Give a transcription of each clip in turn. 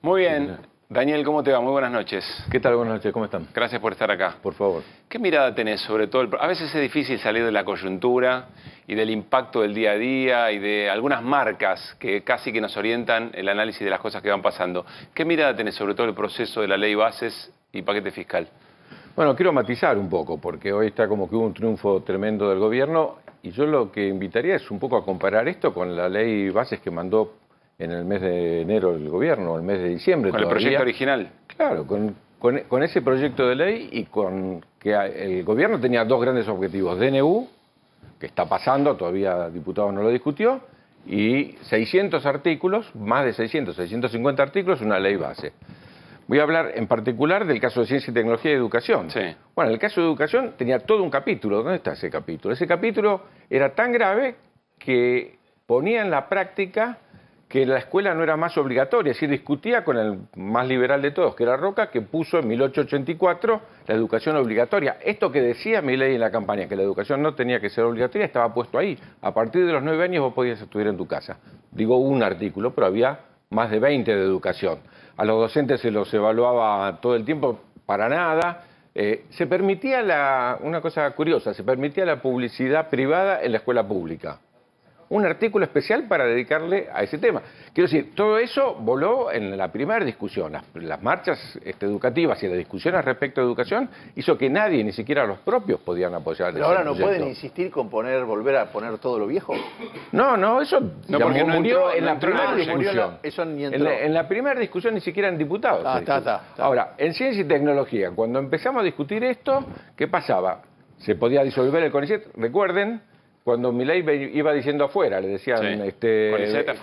Muy bien. Daniel, ¿cómo te va? Muy buenas noches. ¿Qué tal? Buenas noches, ¿cómo están? Gracias por estar acá. Por favor. ¿Qué mirada tenés sobre todo? A veces es difícil salir de la coyuntura y del impacto del día a día y de algunas marcas que casi que nos orientan el análisis de las cosas que van pasando. ¿Qué mirada tenés sobre todo el proceso de la ley bases y paquete fiscal? Bueno, quiero matizar un poco, porque hoy está como que hubo un triunfo tremendo del gobierno y yo lo que invitaría es un poco a comparar esto con la ley bases que mandó en el mes de enero el gobierno, el mes de diciembre. ¿Con todavía. el proyecto original? Claro, con ese proyecto de ley y con que el gobierno tenía dos grandes objetivos. DNU, que está pasando, todavía el diputado no lo discutió, y 600 artículos, más de 650 artículos, una ley base. Voy a hablar en particular del caso de Ciencia y Tecnología y Educación. Sí. Bueno, el caso de Educación tenía todo un capítulo. ¿Dónde está ese capítulo? Ese capítulo era tan grave que ponía en la práctica que la escuela no era más obligatoria, es decir, discutía con el más liberal de todos, que era Roca, que puso en 1884 la educación obligatoria. Esto que decía Milei en la campaña, que la educación no tenía que ser obligatoria, estaba puesto ahí. A partir de los 9 años vos podías estudiar en tu casa. Digo un artículo, pero había más de 20 de educación. A los docentes se los evaluaba todo el tiempo para nada. Se permitía una cosa curiosa, se permitía la publicidad privada en la escuela pública. Un artículo especial para dedicarle a ese tema. Quiero decir, todo eso voló en la primera discusión. Las marchas educativas y las discusiones respecto a educación hizo que nadie, ni siquiera los propios, podían apoyar. Pero ahora no pueden insistir con volver a poner todo lo viejo. No, eso no, porque no murió entró, en la primera discusión. Eso ni entró. En la primera discusión ni siquiera en diputados. Está. Ahora, en ciencia y tecnología, cuando empezamos a discutir esto, ¿qué pasaba? Se podía disolver el CONICET, recuerden. Cuando Milei iba diciendo afuera, le decían, sí.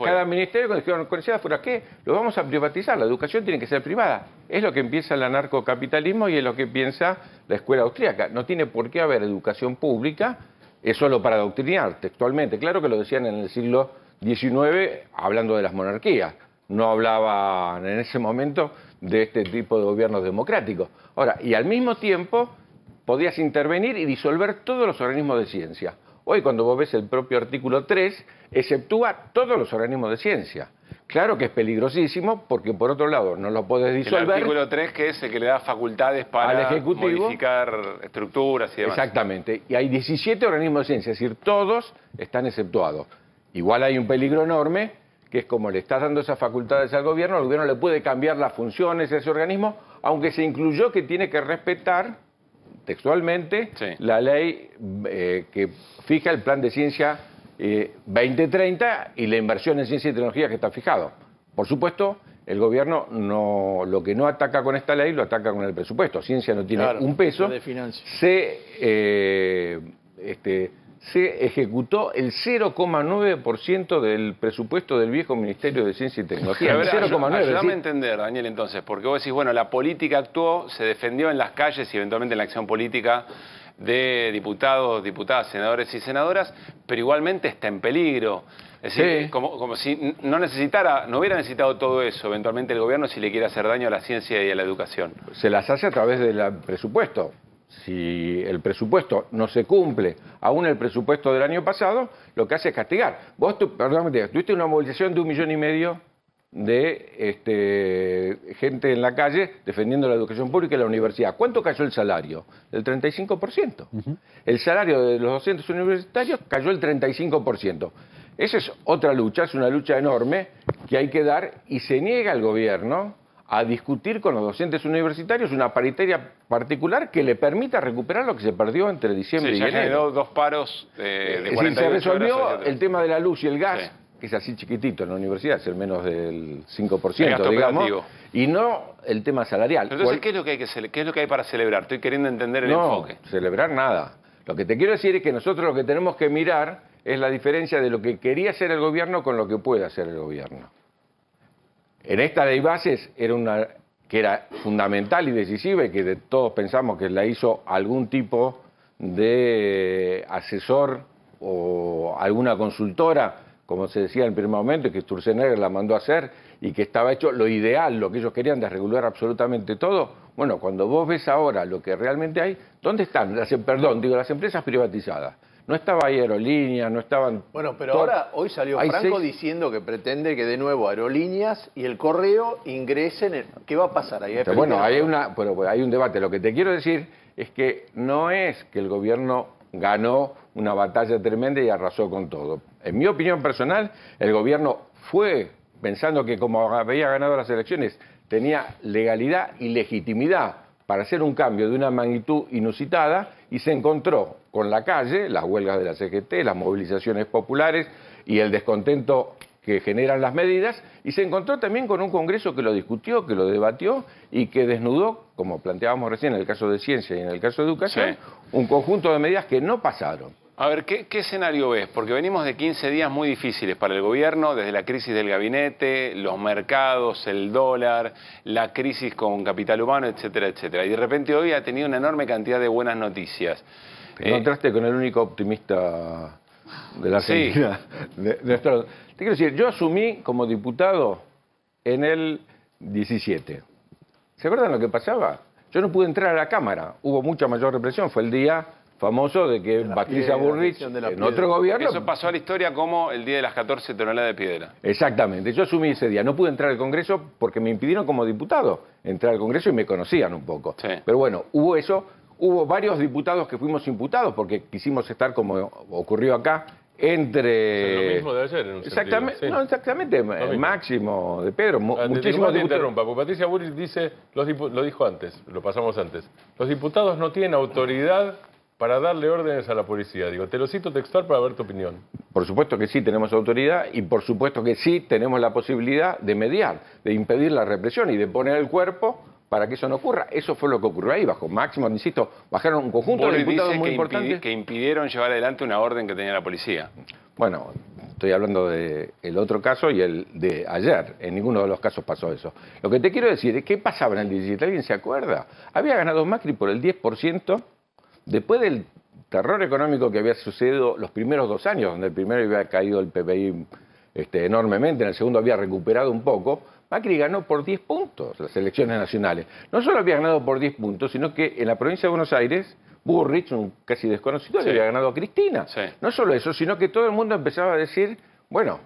cada ministerio, cuando dijeron CONICET afuera, ¿qué? Lo vamos a privatizar, la educación tiene que ser privada. Es lo que piensa el anarcocapitalismo y es lo que piensa la escuela austríaca. No tiene por qué haber educación pública, es solo para adoctrinar textualmente. Claro que lo decían en el siglo XIX hablando de las monarquías. No hablaban en ese momento de este tipo de gobiernos democráticos. Ahora, y al mismo tiempo podías intervenir y disolver todos los organismos de ciencia. Hoy, cuando vos ves el propio artículo 3, exceptúa todos los organismos de ciencia. Claro que es peligrosísimo, porque por otro lado no lo podés disolver. El artículo 3, que es el que le da facultades para modificar estructuras y demás. Exactamente. Y hay 17 organismos de ciencia, es decir, todos están exceptuados. Igual hay un peligro enorme, que es como le estás dando esas facultades al gobierno le puede cambiar las funciones de ese organismo, aunque se incluyó que tiene que respetar textualmente, sí, la ley que fija el plan de ciencia 2030 y la inversión en ciencia y tecnología que está fijado. Por supuesto, el gobierno lo que no ataca con esta ley lo ataca con el presupuesto. Ciencia no tiene un peso. Se ejecutó el 0,9% del presupuesto del viejo Ministerio de Ciencia y Tecnología. A ver, ayúdame a entender, Daniel, entonces, porque vos decís, bueno, la política actuó, se defendió en las calles y eventualmente en la acción política de diputados, diputadas, senadores y senadoras, pero igualmente está en peligro. Es decir, sí, como si no hubiera necesitado todo eso eventualmente el gobierno si le quiere hacer daño a la ciencia y a la educación. Se las hace a través del presupuesto. Si el presupuesto no se cumple, aún el presupuesto del año pasado, lo que hace es castigar. Vos, tuviste una movilización de 1,5 millones de gente en la calle defendiendo la educación pública y la universidad. ¿Cuánto cayó el salario? El 35%. El salario de los docentes universitarios cayó el 35%. Esa es otra lucha, es una lucha enorme que hay que dar y se niega el gobierno a discutir con los docentes universitarios una paritaria particular que le permita recuperar lo que se perdió entre diciembre y enero. Ya generó 2 paros de 48 se resolvió horas, el tema de la luz y el gas, sí, que es así chiquitito en la universidad, es el menos del 5%, digamos, operativo, y no el tema salarial. Pero entonces, ¿qué es lo que hay para celebrar? Estoy queriendo entender el enfoque. No, celebrar nada. Lo que te quiero decir es que nosotros lo que tenemos que mirar es la diferencia de lo que quería hacer el gobierno con lo que puede hacer el gobierno. En esta ley bases que era fundamental y decisiva y que todos pensamos que la hizo algún tipo de asesor o alguna consultora, como se decía en el primer momento, y que Sturzenegger la mandó a hacer y que estaba hecho lo ideal, lo que ellos querían, de regular absolutamente todo. Bueno, cuando vos ves ahora lo que realmente hay, ¿dónde están las empresas privatizadas? No estaba ahí Aerolíneas, no estaban... Bueno, pero ahora, hoy salió Franco diciendo que pretende que de nuevo Aerolíneas y el Correo ingresen en... ¿Qué va a pasar ahí? Bueno, hay un debate. Lo que te quiero decir es que no es que el gobierno ganó una batalla tremenda y arrasó con todo. En mi opinión personal, el gobierno fue pensando que como había ganado las elecciones, tenía legalidad y legitimidad para hacer un cambio de una magnitud inusitada y se encontró con la calle, las huelgas de la CGT, las movilizaciones populares y el descontento que generan las medidas, y se encontró también con un Congreso que lo discutió, que lo debatió y que desnudó, como planteábamos recién en el caso de ciencia y en el caso de educación, un conjunto de medidas que no pasaron. A ver, ¿qué escenario ves? Porque venimos de 15 días muy difíciles para el gobierno, desde la crisis del gabinete, los mercados, el dólar, la crisis con capital humano, etcétera, etcétera. Y de repente hoy ha tenido una enorme cantidad de buenas noticias. Te encontraste con el único optimista de la Argentina. Te quiero decir, yo asumí como diputado en el 17. ¿Se acuerdan lo que pasaba? Yo no pude entrar a la Cámara, hubo mucha mayor represión, fue el día famoso de que Patricia Bullrich, en otro gobierno... Eso pasó a la historia como el día de las 14 toneladas de piedra. Exactamente, yo asumí ese día. No pude entrar al Congreso porque me impidieron como diputado entrar al Congreso y me conocían un poco. Sí. Pero bueno, hubo eso, hubo varios diputados que fuimos imputados porque quisimos estar, como ocurrió acá, entre... O sea, lo mismo de ayer, en un exactamente, sentido, sí. No, exactamente, Máximo, de Pedro, muchísimos diputados. Te interrumpa, porque Patricia Bullrich dice, lo dijo antes, lo pasamos antes, los diputados no tienen autoridad para darle órdenes a la policía. Digo, te lo cito textual para ver tu opinión. Por supuesto que sí tenemos autoridad y por supuesto que sí tenemos la posibilidad de mediar, de impedir la represión y de poner el cuerpo para que eso no ocurra. Eso fue lo que ocurrió ahí, bajo Máximo, insisto, bajaron un conjunto de diputados muy importantes. Que impidieron llevar adelante una orden que tenía la policía. Bueno, estoy hablando del otro caso y el de ayer. En ninguno de los casos pasó eso. Lo que te quiero decir es, ¿qué pasaba en el 17? ¿Alguien se acuerda? Había ganado Macri por el 10%, después del terror económico que había sucedido los primeros 2 años, donde el primero había caído el PBI enormemente, en el segundo había recuperado un poco. Macri ganó por 10 puntos las elecciones nacionales. No solo había ganado por 10 puntos, sino que en la provincia de Buenos Aires, Bullrich, un casi desconocido, le había ganado a Cristina. Sí. No solo eso, sino que todo el mundo empezaba a decir, bueno,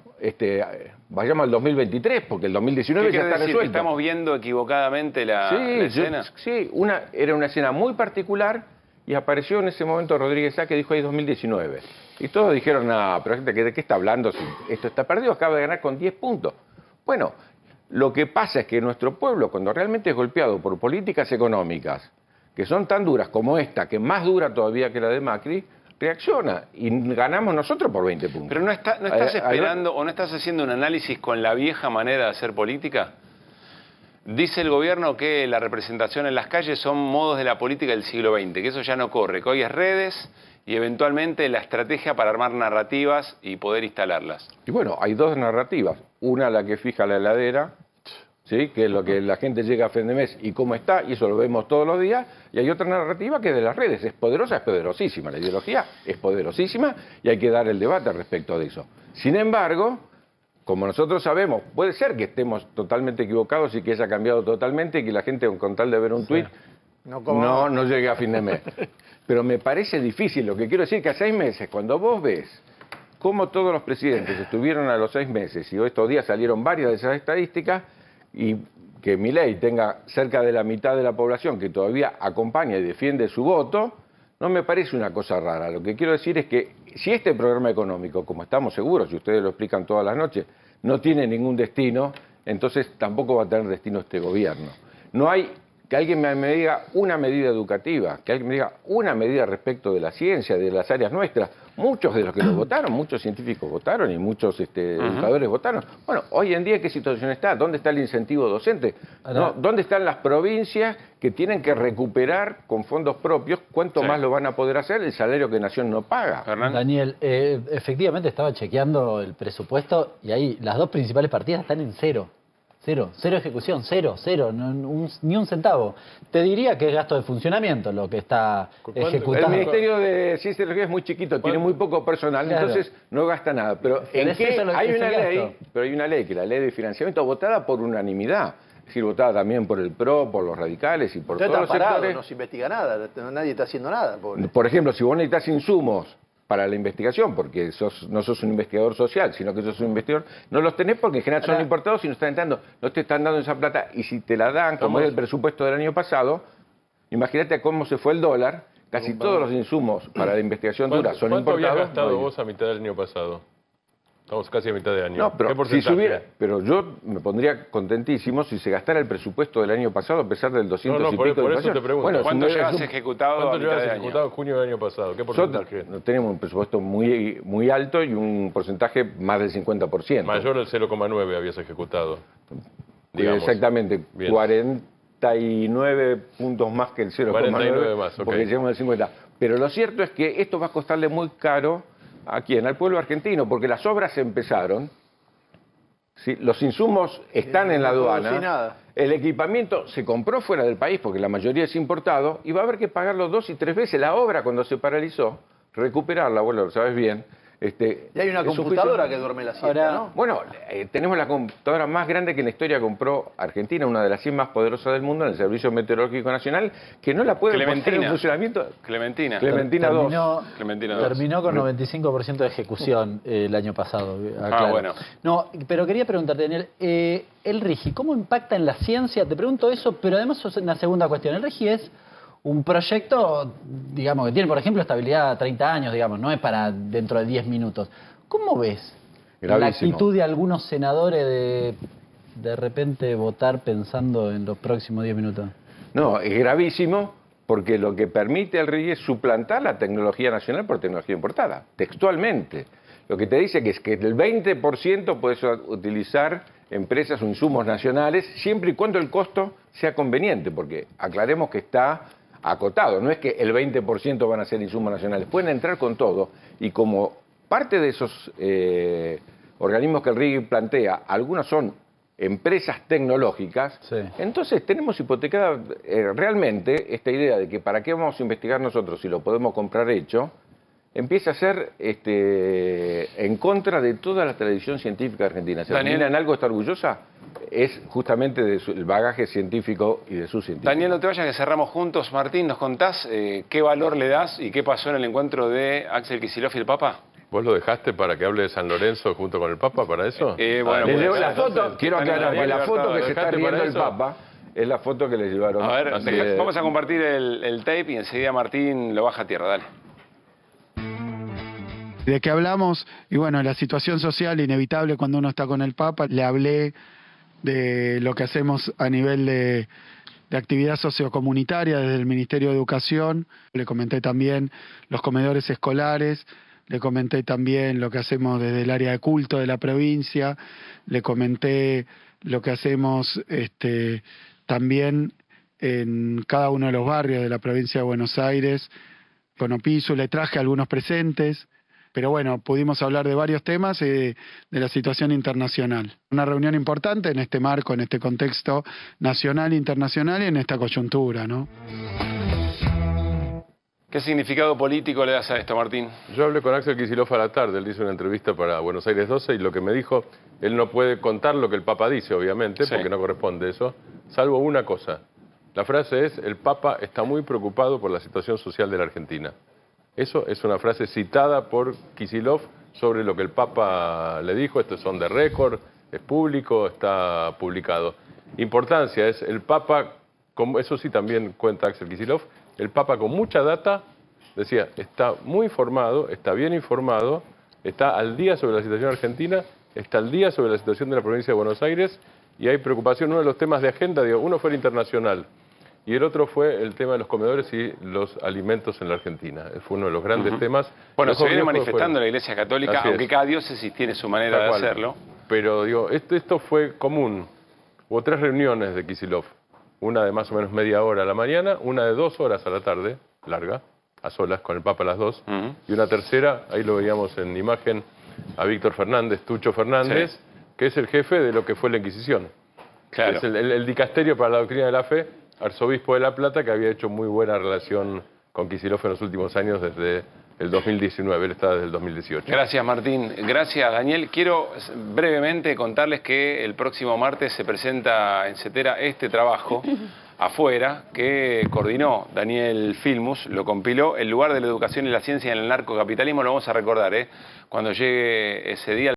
vayamos al 2023, porque el 2019 ya está resuelto. ¿Estamos viendo equivocadamente la escena? Sí, era una escena muy particular y apareció en ese momento Rodríguez Sá que dijo ahí 2019. Y todos dijeron, pero ¿de qué está hablando? Si esto está perdido, acaba de ganar con 10 puntos. Bueno, lo que pasa es que nuestro pueblo, cuando realmente es golpeado por políticas económicas que son tan duras como esta, que más dura todavía que la de Macri, reacciona y ganamos nosotros por 20 puntos. Pero ¿no estás esperando o no estás haciendo un análisis con la vieja manera de hacer política? Dice el gobierno que la representación en las calles son modos de la política del siglo XX, que eso ya no corre, que hoy es redes y eventualmente la estrategia para armar narrativas y poder instalarlas. Y bueno, hay 2 narrativas. Una, la que fija la heladera, ¿sí? Que es lo que la gente llega a fin de mes y cómo está, y eso lo vemos todos los días. Y hay otra narrativa que es de las redes. Es poderosa, es poderosísima. La ideología es poderosísima y hay que dar el debate respecto de eso. Sin embargo, como nosotros sabemos, puede ser que estemos totalmente equivocados y que haya cambiado totalmente y que la gente con tal de ver un tuit no llegue a fin de mes. Pero me parece difícil. Lo que quiero decir es que a 6 meses, cuando vos ves cómo todos los presidentes estuvieron a los 6 meses y estos días salieron varias de esas estadísticas, y que Milei tenga cerca de la mitad de la población que todavía acompaña y defiende su voto, no me parece una cosa rara. Lo que quiero decir es que si este programa económico, como estamos seguros, y ustedes lo explican todas las noches, no tiene ningún destino, entonces tampoco va a tener destino este gobierno. No hay que alguien me diga una medida educativa, que alguien me diga una medida respecto de la ciencia, de las áreas nuestras. Muchos de los que lo votaron, muchos científicos votaron y muchos educadores votaron. Bueno, hoy en día, ¿qué situación está? ¿Dónde está el incentivo docente? ¿No? ¿Dónde están las provincias que tienen que recuperar con fondos propios? ¿Cuánto más lo van a poder hacer? El salario que Nación no paga. Hernán. Daniel, efectivamente estaba chequeando el presupuesto y ahí las 2 principales partidas están en cero. Cero ejecución, cero, ni un centavo. Te diría que es gasto de funcionamiento lo que está ejecutando. El Ministerio de Ciencia y Tecnología es muy chiquito, tiene muy poco personal, claro. Entonces no gasta nada. Pero hay una ley, que la ley de financiamiento, votada por unanimidad. Es decir, votada también por el PRO, por los radicales y por todos los sectores. No se investiga nada, nadie está haciendo nada. Por ejemplo, si vos necesitas insumos para la investigación, porque no sos un investigador social, sino que sos un investigador, no los tenés porque en general son importados y no te están dando esa plata, y si te la dan, como es el presupuesto del año pasado, imagínate cómo se fue el dólar, casi todos los insumos para la investigación dura son importados. ¿Cuánto habías gastado vos a mitad del año pasado? Estamos casi a mitad de año. No, pero, ¿qué porcentaje? pero yo me pondría contentísimo si se gastara el presupuesto del año pasado a pesar del 200 y pico de por eso inflación. te pregunto. Bueno, ¿Cuánto llevas ejecutado ¿Cuánto a mitad llevas de ejecutado año? en junio del año pasado? ¿Qué porcentaje? Tenemos un presupuesto muy alto y un porcentaje más del 50%. Mayor al 0,9 habías ejecutado. Digamos. Exactamente, Bien. 49 puntos más que el 49 más, ok. porque llegamos al 50. Pero lo cierto es que esto va a costarle muy caro ¿a quién? Al pueblo argentino, porque las obras empezaron, ¿sí? Los insumos están en la aduana, nada. el equipamiento se compró fuera del país porque la mayoría es importado y va a haber que pagarlo 2 y 3 veces. La obra cuando se paralizó, recuperarla, bueno, lo sabes bien. Y hay una computadora que duerme la siesta, Ahora, ¿no? Bueno, tenemos la computadora más grande que en la historia compró Argentina, una de las 100 más poderosas del mundo, en el Servicio Meteorológico Nacional, que no la puede poner en funcionamiento. Clementina. Clementina 2. Clementina 2. Terminó con 95% de ejecución el año pasado. Bueno. No, pero quería preguntarte, Daniel, el RIGI, ¿cómo impacta en la ciencia? Te pregunto eso, pero además es una segunda cuestión. El RIGI es un proyecto, digamos, que tiene, por ejemplo, estabilidad a 30 años, digamos, no es para dentro de 10 minutos. ¿Cómo ves la actitud de algunos senadores de repente votar pensando en los próximos 10 minutos? No, es gravísimo porque lo que permite al RIGI es suplantar la tecnología nacional por tecnología importada, textualmente. Lo que te dice que es que el 20% puedes utilizar empresas o insumos nacionales siempre y cuando el costo sea conveniente, porque aclaremos que está acotado, no es que el 20% van a ser insumos nacionales, pueden entrar con todo, y como parte de esos organismos que el RIGI plantea, algunas son empresas tecnológicas, sí. Entonces tenemos hipotecada realmente esta idea de que para qué vamos a investigar nosotros si lo podemos comprar hecho, empieza a ser en contra de toda la tradición científica argentina. Si Argentina en algo está orgullosa, es justamente del bagaje científico y de sus científicos. Daniel, no te vayas, que cerramos juntos. Martín, ¿nos contás qué valor le das y qué pasó en el encuentro de Axel Kicillof y el Papa? ¿Vos lo dejaste para que hable de San Lorenzo junto con el Papa para eso? Bueno, les llevo pues, la foto, quiero aclarar que la foto que se está riendo el Papa es la foto que le llevaron. A ver, vamos a compartir el tape y enseguida Martín lo baja a tierra, dale. De que hablamos, y bueno, la situación social inevitable cuando uno está con el Papa, le hablé de lo que hacemos a nivel de actividad sociocomunitaria desde el Ministerio de Educación, le comenté también los comedores escolares, le comenté también lo que hacemos desde el área de culto de la provincia, le comenté lo que hacemos también en cada uno de los barrios de la provincia de Buenos Aires, con Opisu, le traje algunos presentes. Pero bueno, pudimos hablar de varios temas de la situación internacional. Una reunión importante en este marco, en este contexto nacional e internacional y en esta coyuntura, ¿no? ¿Qué significado político le das a esto, Martín? Yo hablé con Axel Kicillof a la tarde, él hizo una entrevista para Buenos Aires 12 y lo que me dijo, él no puede contar lo que el Papa dice, obviamente, porque no corresponde eso, salvo una cosa. La frase es, el Papa está muy preocupado por la situación social de la Argentina. Eso es una frase citada por Kicillof sobre lo que el Papa le dijo. Estos son de récord, es público, está publicado. Importancia es el Papa, como eso sí también cuenta Axel Kicillof, el Papa con mucha data, decía, está muy informado, está bien informado, está al día sobre la situación argentina, está al día sobre la situación de la provincia de Buenos Aires y hay preocupación. Uno de los temas de agenda, uno fue el internacional. Y el otro fue el tema de los comedores y los alimentos en la Argentina. Fue uno de los grandes temas. Bueno, se viene manifestando la Iglesia Católica, aunque cada diócesis tiene su manera de hacerlo. Pero digo, esto fue común. Hubo 3 reuniones de Kicillof. Una de más o menos media hora a la mañana, una de 2 horas a la tarde, larga, a solas, con el Papa a las 2. Y una tercera, ahí lo veíamos en imagen, a Víctor Fernández, Tucho Fernández, que es el jefe de lo que fue la Inquisición. Claro. Es el dicasterio para la doctrina de la fe, arzobispo de La Plata, que había hecho muy buena relación con Kicillof en los últimos años, desde el 2019, él está desde el 2018. Gracias, Martín. Gracias, Daniel. Quiero brevemente contarles que el próximo martes se presenta en CETERA este trabajo afuera, que coordinó Daniel Filmus, lo compiló, El lugar de la educación y la ciencia en el narcocapitalismo. Lo vamos a recordar, cuando llegue ese día.